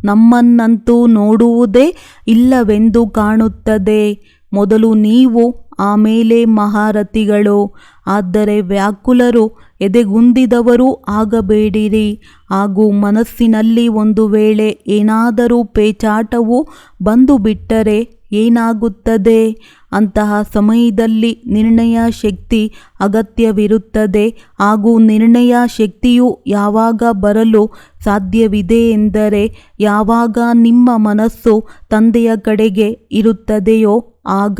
ನಮ್ಮನ್ನಂತೂ ನೋಡುವುದೇ ಇಲ್ಲವೆಂದು ಕಾಣುತ್ತದೆ. ಮೊದಲು ನೀವು, ಆಮೇಲೆ ಮಹಾರಥಿಗಳು. ಆದರೆ ವ್ಯಾಕುಲರು, ಎದೆಗುಂದಿದವರು ಆಗಬೇಡಿರಿ. ಹಾಗೂ ಮನಸ್ಸಿನಲ್ಲಿ ಒಂದು ವೇಳೆ ಏನಾದರೂ ಪೇಚಾಟವು ಬಂದು ಬಿಟ್ಟರೆ ಏನಾಗುತ್ತದೆ? ಅಂತಹ ಸಮಯದಲ್ಲಿ ನಿರ್ಣಯ ಶಕ್ತಿ ಅಗತ್ಯವಿರುತ್ತದೆ. ಹಾಗೂ ನಿರ್ಣಯ ಶಕ್ತಿಯು ಯಾವಾಗ ಬರಲು ಸಾಧ್ಯವಿದೆ ಎಂದರೆ ಯಾವಾಗ ನಿಮ್ಮ ಮನಸ್ಸು ತಂದೆಯ ಕಡೆಗೆ ಇರುತ್ತದೆಯೋ ಆಗ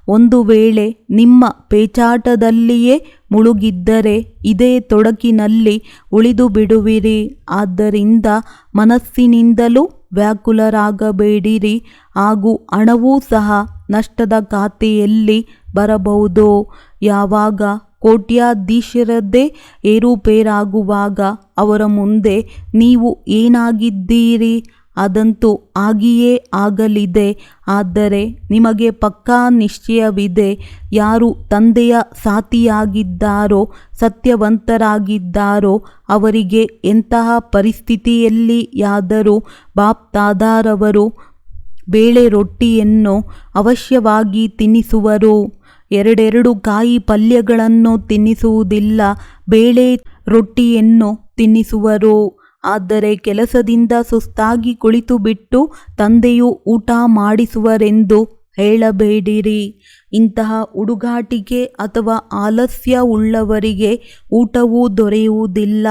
ಒಂದು ವೇಳೆ ನಿಮ್ಮ ಪೇಚಾಟದಲ್ಲಿಯೇ ಮುಳುಗಿದ್ದರೆ ಇದೇ ತೊಡಕಿನಲ್ಲಿ ಉಳಿದು ಬಿಡುವಿರಿ. ಆದ್ದರಿಂದ ಮನಸ್ಸಿನಿಂದಲೂ ವ್ಯಾಕುಲರಾಗಬೇಡಿರಿ. ಹಾಗೂ ಹಣವೂ ಸಹ ನಷ್ಟದ ಖಾತೆಯಲ್ಲಿ ಬರಬಹುದು. ಯಾವಾಗ ಕೋಟ್ಯಾಧೀಶರದ್ದೇ ಏರುಪೇರಾಗುವಾಗ ಅವರ ಮುಂದೆ ನೀವು ಏನಾಗಿದ್ದೀರಿ ಅದಂತೂ ಆಗಿಯೇ ಆಗಲಿದೆ. ಆದರೆ ನಿಮಗೆ ಪಕ್ಕಾ ನಿಶ್ಚಯವಿದೆ, ಯಾರು ತಂದೆಯ ಸಾಥಿಯಾಗಿದ್ದಾರೋ, ಸತ್ಯವಂತರಾಗಿದ್ದಾರೋ ಅವರಿಗೆ ಎಂತಹ ಪರಿಸ್ಥಿತಿಯಲ್ಲಿಯಾದರೂ ಬಾಪ್ದಾದಾರವರು ಬೇಳೆ ರೊಟ್ಟಿಯನ್ನು ಅವಶ್ಯವಾಗಿ ತಿನ್ನಿಸುವರು. ಎರಡೆರಡು ಕಾಯಿ ಪಲ್ಯಗಳನ್ನು ತಿನ್ನಿಸುವುದಿಲ್ಲ, ಬೇಳೆ ರೊಟ್ಟಿಯನ್ನು ತಿನ್ನಿಸುವರು. ಆದರೆ ಕೆಲಸದಿಂದ ಸುಸ್ತಾಗಿ ಕುಳಿತುಬಿಟ್ಟು ತಂದೆಯು ಊಟ ಮಾಡಿಸುವರೆಂದು ಹೇಳಬೇಡಿರಿ. ಇಂತಹ ಹುಡುಗಾಟಿಕೆ ಅಥವಾ ಆಲಸ್ಯ ಉಳ್ಳವರಿಗೆ ಊಟವೂ ದೊರೆಯುವುದಿಲ್ಲ.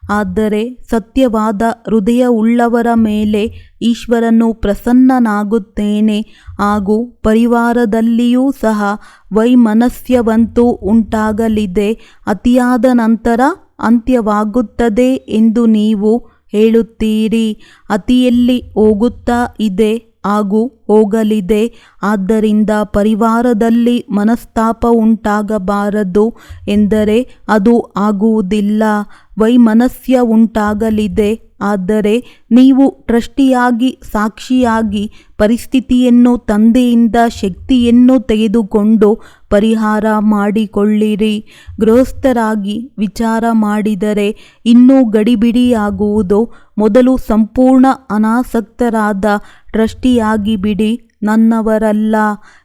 ಆದರೆ ಸತ್ಯವಾದ ಹೃದಯವುಳ್ಳವರ ಮೇಲೆ ಈಶ್ವರನು ಪ್ರಸನ್ನನಾಗುತ್ತೇನೆ. ಹಾಗೂ ಪರಿವಾರದಲ್ಲಿಯೂ ಸಹ ವೈಮನಸ್ಯವಂತೂ ಉಂಟಾಗಲಿದೆ. ಅತಿಯಾದ ನಂತರ ಅಂತ್ಯವಾಗುತ್ತದೆ ಎಂದು ನೀವು ಹೇಳುತ್ತೀರಿ. ಅತಿಯಲ್ಲಿ ಹೋಗುತ್ತಾ ಇದೆ ಹಾಗೂ ಹೋಗಲಿದೆ. ಆದ್ದರಿಂದ ಪರಿವಾರದಲ್ಲಿ ಮನಸ್ತಾಪ ಉಂಟಾಗಬಾರದು ಎಂದರೆ ಅದು ಆಗುವುದಿಲ್ಲ. ವೈಮನಸ್ಯ ಉಂಟಾಗಲಿದೆ. ಆದರೆ ನೀವು ಟ್ರಸ್ಟಿಯಾಗಿ, ಸಾಕ್ಷಿಯಾಗಿ ಪರಿಸ್ಥಿತಿಯನ್ನು ತಂದೆಯಿಂದ ಶಕ್ತಿಯನ್ನು ತೆಗೆದುಕೊಂಡು ಪರಿಹಾರ ಮಾಡಿಕೊಳ್ಳಿರಿ. ಗೃಹಸ್ಥರಾಗಿ ವಿಚಾರ ಮಾಡಿದರೆ ಇನ್ನೂ ಗಡಿಬಿಡಿಯಾಗುವುದು. ಮೊದಲು ಸಂಪೂರ್ಣ ಅನಾಸಕ್ತರಾದ ಟ್ರಸ್ಟಿಯಾಗಿ ಬಿಡಿ. ನನ್ನವರಲ್ಲ,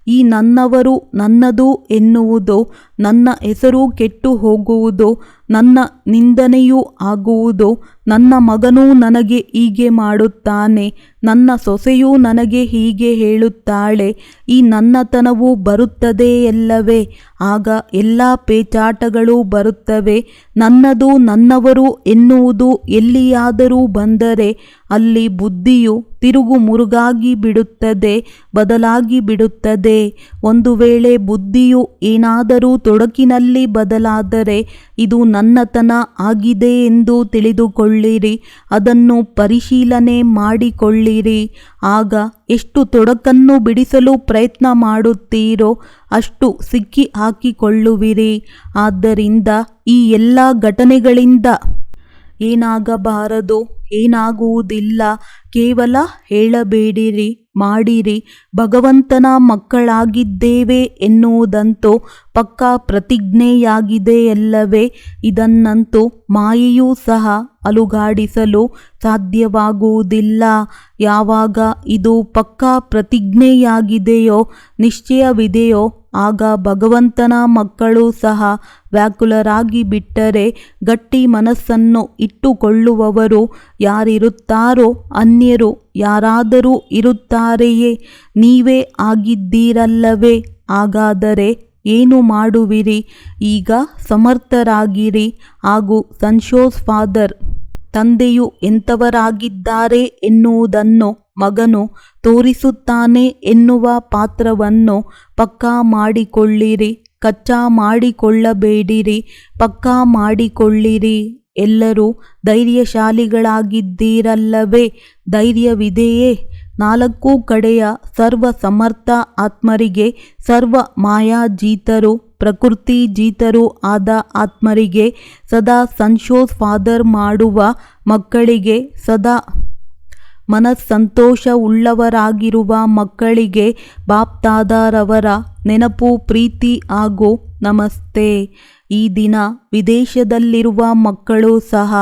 ಈ ನನ್ನವರು ನನ್ನದು ಎನ್ನುವುದು, ನನ್ನ ಹೆಸರು ಕೆಟ್ಟು ಹೋಗುವುದು, ನನ್ನ ನಿಂದನೆಯೂ ಆಗುವುದು. ನನ್ನ ಮಗನು ನನಗೆ ಹೀಗೆ ಮಾಡುತ್ತಾನೆ, ನನ್ನ ಸೊಸೆಯೂ ನನಗೆ ಹೀಗೆ ಹೇಳುತ್ತಾಳೆ. ಈ ನನ್ನತನವು ಬರುತ್ತದೆಯಲ್ಲವೇ? ಆಗ ಎಲ್ಲ ಪೇಚಾಟಗಳು ಬರುತ್ತವೆ. ನನ್ನದು ನನ್ನವರು ಎನ್ನುವುದು ಎಲ್ಲಿಯಾದರೂ ಬಂದರೆ ಅಲ್ಲಿ ಬುದ್ಧಿಯು ತಿರುಗು ಮುರುಗಾಗಿ ಬಿಡುತ್ತದೆ, ಬದಲಾಗಿ ಬಿಡುತ್ತದೆ. ಒಂದು ವೇಳೆ ಬುದ್ಧಿಯು ಏನಾದರೂ ತೊಡಕಿನಲ್ಲಿ ಬದಲಾದರೆ ಇದು ನನ್ನತನ ಆಗಿದೆ ಎಂದು ತಿಳಿದುಕೊಳ್ಳಿರಿ. ಅದನ್ನು ಪರಿಶೀಲನೆ ಮಾಡಿಕೊಳ್ಳಿರಿ. ಆಗ ಎಷ್ಟು ತೊಡಕನ್ನು ಬಿಡಿಸಲು ಪ್ರಯತ್ನ ಮಾಡುತ್ತೀರೋ ಅಷ್ಟು ಸಿಕ್ಕಿ ಹಾಕಿಕೊಳ್ಳುವಿರಿ. ಆದ್ದರಿಂದ ಈ ಎಲ್ಲ ಘಟನೆಗಳಿಂದ ಏನಾಗಬಾರದು, ಏನಾಗುವುದಿಲ್ಲ, ಕೇವಲ ಹೇಳಬೇಡಿರಿ, ಮಾಡಿರಿ. ಭಗವಂತನ ಮಕ್ಕಳಾಗಿದ್ದೇವೆ ಎನ್ನುವುದಂತೂ ಪಕ್ಕಾ ಪ್ರತಿಜ್ಞೆಯಾಗಿದೆಯಲ್ಲವೇ? ಇದನ್ನಂತೂ ಮಾಯೆಯೂ ಸಹ ಅಲುಗಾಡಿಸಲು ಸಾಧ್ಯವಾಗುವುದಿಲ್ಲ. ಯಾವಾಗ ಇದು ಪಕ್ಕಾ ಪ್ರತಿಜ್ಞೆಯಾಗಿದೆಯೋ, ನಿಶ್ಚಯವಿದೆಯೋ, ಆಗ ಭಗವಂತನ ಮಕ್ಕಳು ಸಹ ವ್ಯಾಕುಲರಾಗಿ ಬಿಟ್ಟರೆ ಗಟ್ಟಿ ಮನಸ್ಸನ್ನು ಇಟ್ಟುಕೊಳ್ಳುವವರು ಯಾರಿರುತ್ತಾರೋ ಅನ್ಯರು ಯಾರಾದರೂ ಇರುತ್ತಾರೆಯೇ? ನೀವೇ ಆಗಿದ್ದೀರಲ್ಲವೇ? ಹಾಗಾದರೆ ಏನು ಮಾಡುವಿರಿ? ಈಗ ಸಮರ್ಥರಾಗಿರಿ. ಹಾಗೂ ಸಂಶೋಸ್ ಫಾದರ್ ತಂದೆಯು ಎಂಥವರಾಗಿದ್ದಾರೆ ಎನ್ನುವುದನ್ನು ಮಗನು ತೋರಿಸುತ್ತಾನೆ ಎನ್ನುವ ಪಾತ್ರವನ್ನು ಪಕ್ಕಾ ಮಾಡಿಕೊಳ್ಳಿರಿ. ಕಚ್ಚಾ ಮಾಡಿಕೊಳ್ಳಬೇಡಿರಿ, ಪಕ್ಕಾ ಮಾಡಿಕೊಳ್ಳಿರಿ. ಎಲ್ಲರೂ ಧೈರ್ಯಶಾಲಿಗಳಾಗಿದ್ದೀರಲ್ಲವೇ? ಧೈರ್ಯವಿದೆಯೇ? ನಾಲ್ಕು ಕಡೆಯ ಸರ್ವ ಸಮರ್ಥ ಆತ್ಮರಿಗೆ, ಸರ್ವ ಮಾಯಾಜೀತರು, ಪ್ರಕೃತಿಜೀತರೂ ಆದ ಆತ್ಮರಿಗೆ, ಸದಾ ಸಂಶೋಸ್ ಫಾದರ್ ಮಾಡುವ ಮಕ್ಕಳಿಗೆ, ಸದಾ ಮನಸ್ಸಂತೋಷವುಳ್ಳವರಾಗಿರುವ ಮಕ್ಕಳಿಗೆ ಬಾಪ್ದಾದಾರವರ ನೆನಪು, ಪ್ರೀತಿ ಹಾಗೂ ನಮಸ್ತೆ. ಈ ದಿನ ವಿದೇಶದಲ್ಲಿರುವ ಮಕ್ಕಳು ಸಹ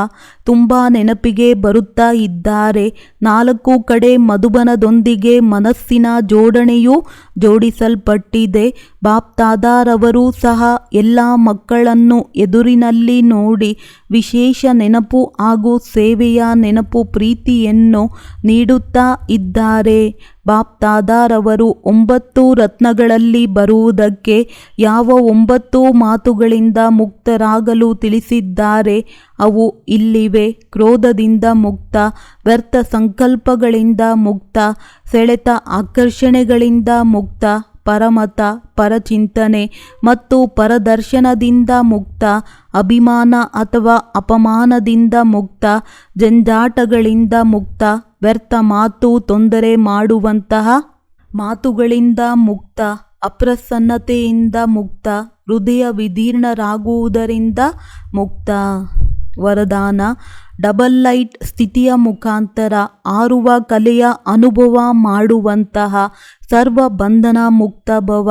ತುಂಬ ನೆನಪಿಗೆ ಬರುತ್ತಾ ಇದ್ದಾರೆ. ನಾಲ್ಕು ಕಡೆ ಮಧುಬನದೊಂದಿಗೆ ಮನಸ್ಸಿನ ಜೋಡಣೆಯು ಜೋಡಿಸಲ್ಪಟ್ಟಿದೆ. ಬಾಪ್ದಾದಾರವರು ಸಹ ಎಲ್ಲ ಮಕ್ಕಳನ್ನು ಎದುರಿನಲ್ಲಿ ನೋಡಿ ವಿಶೇಷ ನೆನಪು ಹಾಗೂ ಸೇವೆಯ ನೆನಪು, ಪ್ರೀತಿಯನ್ನು ನೀಡುತ್ತಾ ಇದ್ದಾರೆ. ಬಾಪ್ದಾದಾರವರು 9 ರತ್ನಗಳಲ್ಲಿ ಬರುವುದಕ್ಕೆ ಯಾವ 9 ಮಾತುಗಳಿಂದ ಮುಕ್ತರಾಗಲು ತಿಳಿಸಿದ್ದಾರೆ. ಅವು ಇಲ್ಲಿವೆ. ಕ್ರೋಧದಿಂದ ಮುಕ್ತ, ವ್ಯರ್ಥ ಸಂಕಲ್ಪಗಳಿಂದ ಮುಕ್ತ, ಸೆಳೆತ ಆಕರ್ಷಣೆಗಳಿಂದ ಮುಕ್ತ, ಪರಮತ, ಪರಚಿಂತನೆ ಮತ್ತು ಪರದರ್ಶನದಿಂದ ಮುಕ್ತ, ಅಭಿಮಾನ ಅಥವಾ ಅಪಮಾನದಿಂದ ಮುಕ್ತ, ಜಂಜಾಟಗಳಿಂದ ಮುಕ್ತ, ವ್ಯರ್ಥ ಮಾತು ತೊಂದರೆ ಮಾಡುವಂತಹ ಮಾತುಗಳಿಂದ ಮುಕ್ತ, ಅಪ್ರಸನ್ನತೆಯಿಂದ ಮುಕ್ತ, ಹೃದಯ ವಿದೀರ್ಣರಾಗುವುದರಿಂದ ಮುಕ್ತ. ವರದಾನ: ಡಬಲ್ ಲೈಟ್ ಸ್ಥಿತಿಯ ಮುಖಾಂತರ ಆರುವ ಕಲೆಯ ಅನುಭವ ಮಾಡುವಂತಹ ಸರ್ವ ಬಂಧನ ಮುಕ್ತ ಭವ.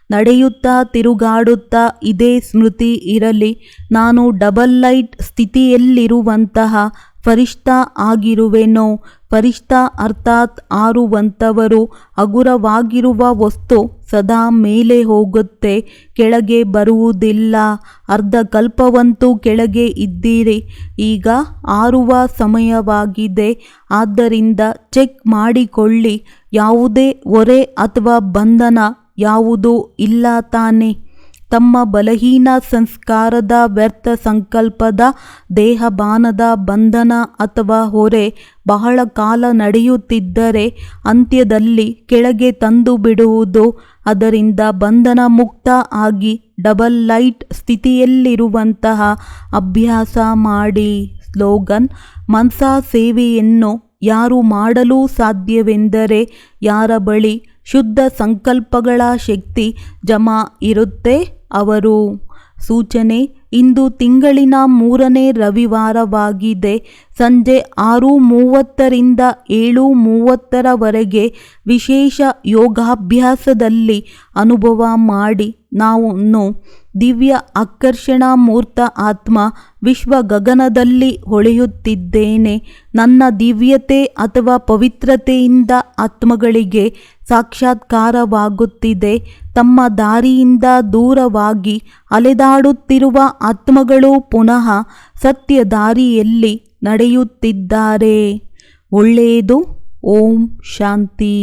ನಡೆಯುತ್ತಾ ತಿರುಗಾಡುತ್ತಾ ಇದೇ ಸ್ಮೃತಿ ಇರಲಿ, ನಾನು ಡಬಲ್ ಲೈಟ್ ಸ್ಥಿತಿಯಲ್ಲಿರುವಂತಹ ಫರಿಷ್ಠಾ ಆಗಿರುವೆನೋ. ಫರಿಷ್ಠಾ ಅರ್ಥಾತ್ ಆರುವಂಥವರು. ಹಗುರವಾಗಿರುವ ವಸ್ತು ಸದಾ ಮೇಲೆ ಹೋಗುತ್ತೆ, ಕೆಳಗೆ ಬರುವುದಿಲ್ಲ. ಅರ್ಧ ಕಲ್ಪವಂತೂ ಕೆಳಗೆ ಇದ್ದೀರಿ, ಈಗ ಆರುವ ಸಮಯವಾಗಿದೆ. ಆದ್ದರಿಂದ ಚೆಕ್ ಮಾಡಿಕೊಳ್ಳಿ, ಯಾವುದೇ ಹೊರೆ ಅಥವಾ ಬಂಧನ ಯಾವುದೂ ಇಲ್ಲ ತಾನೆ. ತಮ್ಮ ಬಲಹೀನ ಸಂಸ್ಕಾರದ ವ್ಯರ್ಥ ಸಂಕಲ್ಪದ ದೇಹಬಾನದ ಬಂಧನ ಅಥವಾ ಹೊರೆ ಬಹಳ ಕಾಲ ನಡೆಯುತ್ತಿದ್ದರೆ ಅಂತ್ಯದಲ್ಲಿ ಕೆಳಗೆ ತಂದು ಬಿಡುವುದು. ಅದರಿಂದ ಬಂಧನ ಮುಕ್ತ ಆಗಿ ಡಬಲ್ ಲೈಟ್ ಸ್ಥಿತಿಯಲ್ಲಿರುವಂತಹ ಅಭ್ಯಾಸ ಮಾಡಿ. ಸ್ಲೋಗನ್: ಮನ್ಸಾ ಸೇವೆಯನ್ನು ಯಾರು ಮಾಡಲು ಸಾಧ್ಯವೆಂದರೆ ಯಾರ ಬಳಿ ಶುದ್ಧ ಸಂಕಲ್ಪಗಳ ಶಕ್ತಿ ಜಮಾ ಇರುತ್ತೆ ಅವರು. ಸೂಚನೆ: ಇಂದು ತಿಂಗಳಿನ 3ನೇ ರವಿವಾರವಾಗಿದೆ. ಸಂಜೆ 6:30 ರಿಂದ 7:30 ವಿಶೇಷ ಯೋಗಾಭ್ಯಾಸದಲ್ಲಿ ಅನುಭವ ಮಾಡಿ. ನಾನು ದಿವ್ಯ ಆಕರ್ಷಣಾ ಮೂರ್ತ ಆತ್ಮ ವಿಶ್ವ ಗಗನದಲ್ಲಿ ಹೊಳೆಯುತ್ತಿದ್ದೇನೆ. ನನ್ನ ದಿವ್ಯತೆ ಅಥವಾ ಪವಿತ್ರತೆಯಿಂದ ಆತ್ಮಗಳಿಗೆ ಸಾಕ್ಷಾತ್ಕಾರವಾಗುತ್ತಿದೆ. ತಮ್ಮ ದಾರಿಯಿಂದ ದೂರವಾಗಿ ಅಲೆದಾಡುತ್ತಿರುವ ಆತ್ಮಗಳು ಪುನಃ ಸತ್ಯ ದಾರಿಯಲ್ಲಿ ನಡೆಯುತ್ತಿದ್ದಾರೆ. ಒಳ್ಳೆಯದು. ಓಂ ಶಾಂತಿ.